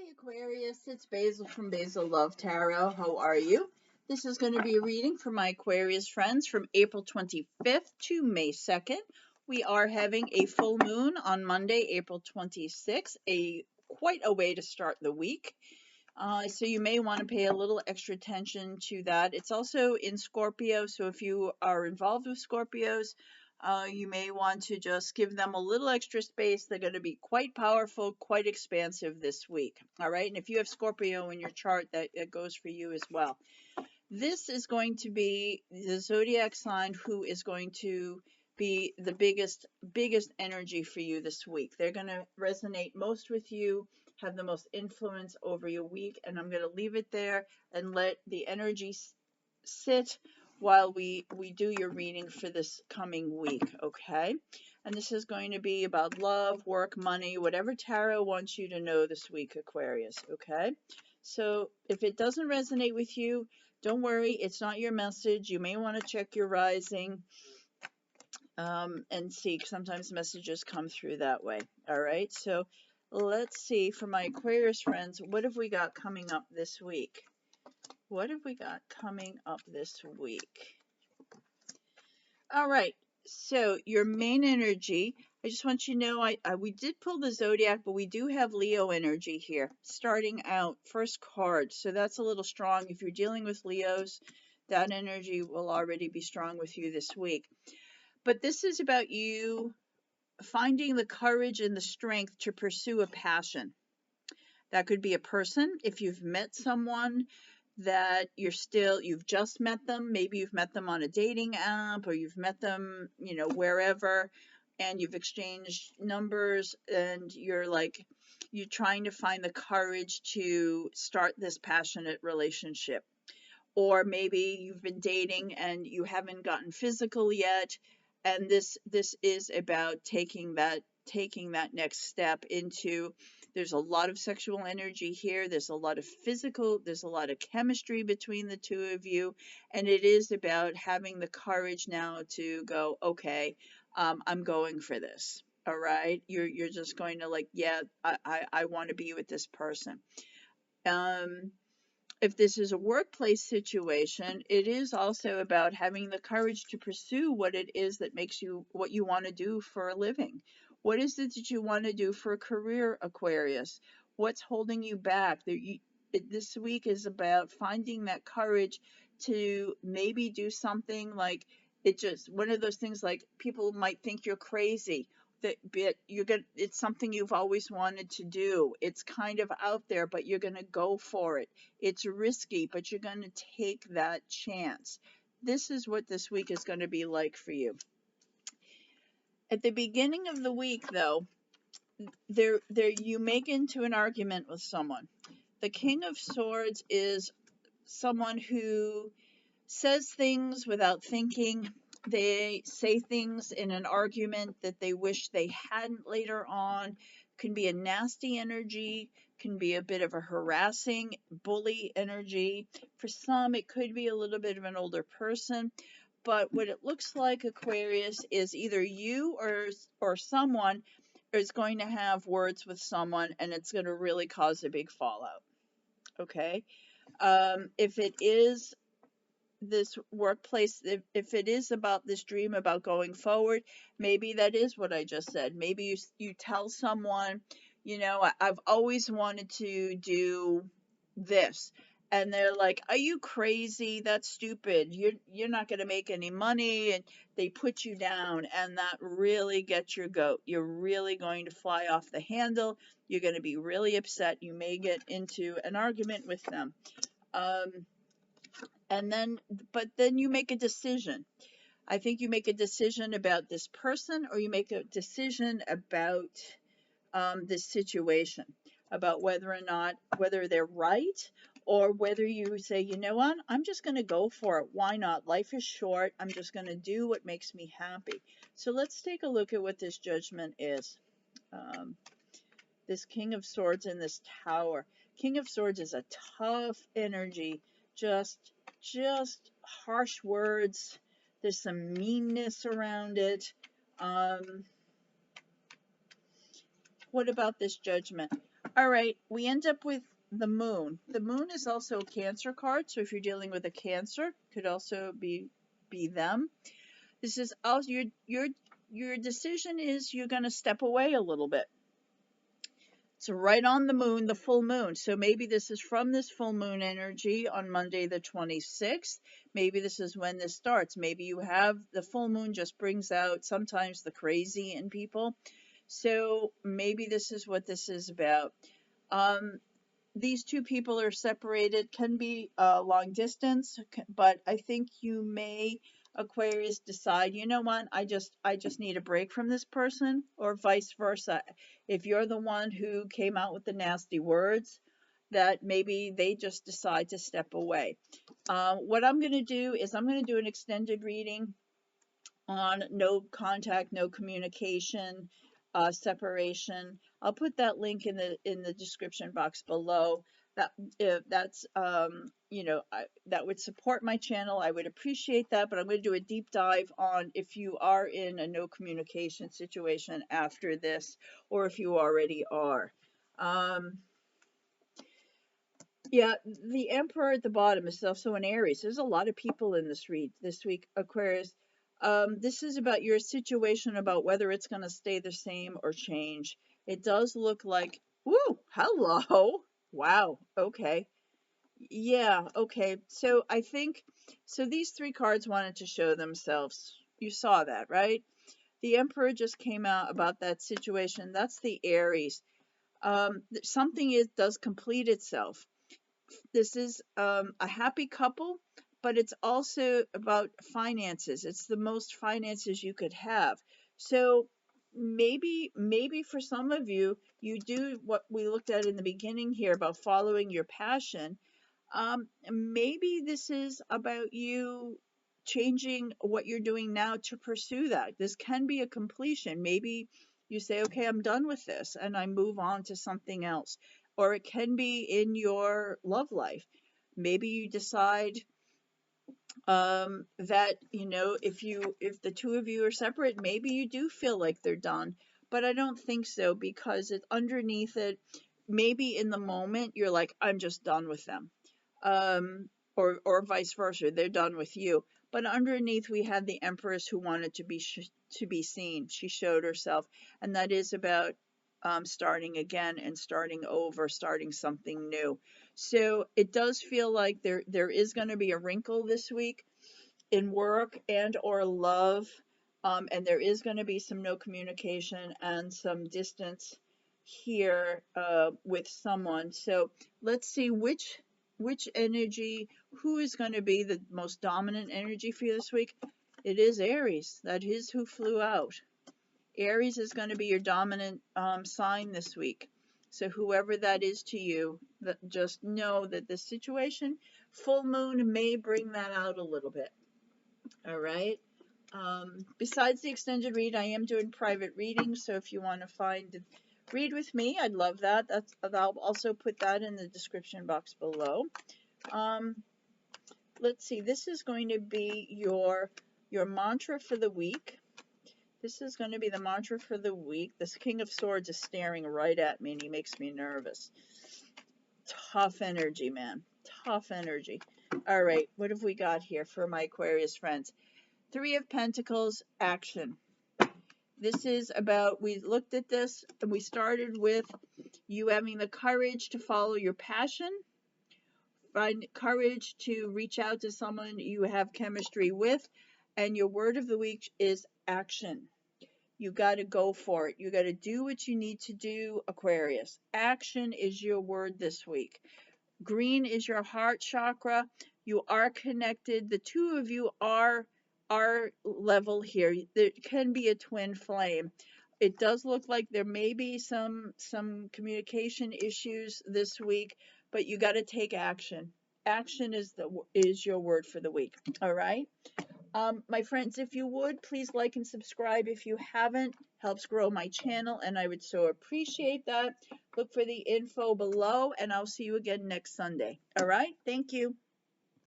Hi Aquarius, it's Basil from Basil Love Tarot. How are you? This is going to be a reading for my Aquarius friends from April 25th to May 2nd. We are having a full moon on Monday, April 26th, quite a way to start the week. So you may want to pay a little extra attention to that. It's also in Scorpio, so if you are involved with Scorpios, you may want to just give them a little extra space. They're going to be quite powerful, quite expansive this week. All right, and if you have Scorpio in your chart, that goes for you as well. This is going to be the zodiac sign who is going to be the biggest energy for you this week. They're going to resonate most with you, have the most influence over your week, and I'm going to leave it there and let the energy sit while we do your reading for this coming week, okay? And this is going to be about love, work, money, whatever tarot wants you to know this week, Aquarius, okay? So if it doesn't resonate with you, don't worry, it's not your message. You may want to check your rising and see. Sometimes messages come through that way. All right, so let's see for my Aquarius friends, what have we got coming up this week? What have we got coming up this week? All right, so your main energy, I just want you to know, we did pull the zodiac, but we do have Leo energy here. Starting out, first card, so that's a little strong. If you're dealing with Leos, that energy will already be strong with you this week. But this is about you finding the courage and the strength to pursue a passion. That could be a person. If you've met someone that you've just met them, maybe you've met them on a dating app, or you've met them, wherever, and you've exchanged numbers, and you're trying to find the courage to start this passionate relationship. Or maybe you've been dating and you haven't gotten physical yet, and this is about taking that next step into. There's a lot of sexual energy here, there's a lot of physical, there's a lot of chemistry between the two of you, and it is about having the courage now to go, okay, I'm going for this. All right, you're just going to I want to be with this person. If this is a workplace situation, it is also about having the courage to pursue what it is that makes you what you want to do for a living. What is it that you want to do for a career, Aquarius? What's holding you back? This week is about finding that courage to maybe do something one of those things, like people might think you're crazy, but it's something you've always wanted to do. It's kind of out there, but you're going to go for it. It's risky, but you're going to take that chance. This is what this week is going to be like for you. At the beginning of the week, though, you may get into an argument with someone. The King of Swords is someone who says things without thinking. They say things in an argument that they wish they hadn't later on. Can be a nasty energy, can be a bit of a harassing, bully energy. For some, it could be a little bit of an older person. But what it looks like, Aquarius, is either you or someone is going to have words with someone, and it's going to really cause a big fallout. Okay? If it is this workplace, if it is about this dream about going forward, maybe that is what I just said. Maybe you tell someone, I've always wanted to do this, and they're like, are you crazy? That's stupid. You're not going to make any money, and they put you down, and that really gets your goat. You're really going to fly off the handle. You're going to be really upset. You may get into an argument with them. But then you make a decision. I think you make a decision about this person, or you make a decision about this situation, about whether they're right, or whether you say, you know what, I'm just going to go for it. Why not? Life is short. I'm just going to do what makes me happy. So let's take a look at what this judgment is. This King of Swords in this Tower. King of Swords is a tough energy, just harsh words. There's some meanness around it. What about this judgment? All right, we end up with the moon. The moon is also a Cancer card, so if you're dealing with a Cancer, could also be them. This is also your decision is you're going to step away a little bit. So right on the moon, the full moon. So maybe this is from this full moon energy on Monday the 26th. Maybe this is when this starts. Maybe you have the full moon just brings out sometimes the crazy in people. So maybe this is what this is about. These two people are separated, can be long distance, but I think you may, Aquarius, decide, you know what, I just need a break from this person, or vice versa. If you're the one who came out with the nasty words, that maybe they just decide to step away. What I'm going to do is I'm going to do an extended reading on no contact, no communication, separation. I'll put that link in the description box below. That if that's that would support my channel. I would appreciate that. But I'm going to do a deep dive on if you are in a no communication situation after this, or if you already are. Yeah, the Emperor at the bottom is also an Aries. There's a lot of people in this week, Aquarius. This is about your situation, about whether it's going to stay the same or change. It does look like, woo, hello. Wow, okay. Yeah, okay. So I think, so these three cards wanted to show themselves. You saw that, right? The Emperor just came out about that situation. That's the Aries. Something does complete itself. This is a happy couple, but it's also about finances. It's the most finances you could have. So maybe for some of you, you do what we looked at in the beginning here about following your passion. Maybe this is about you changing what you're doing now to pursue that. This can be a completion. Maybe you say, okay, I'm done with this, and I move on to something else. Or it can be in your love life. Maybe you decide that, if the two of you are separate, maybe you do feel like they're done. But I don't think so, because it's underneath it. Maybe in the moment you're like, I'm just done with them, or vice versa, they're done with you. But underneath, we had the Empress who wanted to be seen. She showed herself, and that is about starting again and starting over, starting something new. So it does feel like there is going to be a wrinkle this week in work and or love, and there is going to be some no communication and some distance here with someone. So let's see which energy, who is going to be the most dominant energy for you this week. It is Aries. That is who flew out. Aries is going to be your dominant sign this week. So whoever that is to you, just know that the situation, full moon may bring that out a little bit. All right. Besides the extended read, I am doing private readings. So if you want to read with me, I'd love that. I'll also put that in the description box below. Let's see. This is going to be your mantra for the week. This is going to be the mantra for the week. This King of Swords is staring right at me, and he makes me nervous. Tough energy, man. Tough energy. All right. What have we got here for my Aquarius friends? Three of Pentacles, action. This is about, we looked at this and we started with you having the courage to follow your passion, find courage to reach out to someone you have chemistry with, and your word of the week is action. You got to go for it. You got to do what you need to do, Aquarius. Action is your word this week. Green is your heart chakra. You are connected. The two of you are level here. There can be a twin flame. It does look like there may be some communication issues this week, but you got to take action. Action is your word for the week. All right. My friends, if you would, please like and subscribe if you haven't. Helps grow my channel, and I would so appreciate that. Look for the info below, and I'll see you again next Sunday. All right? Thank you.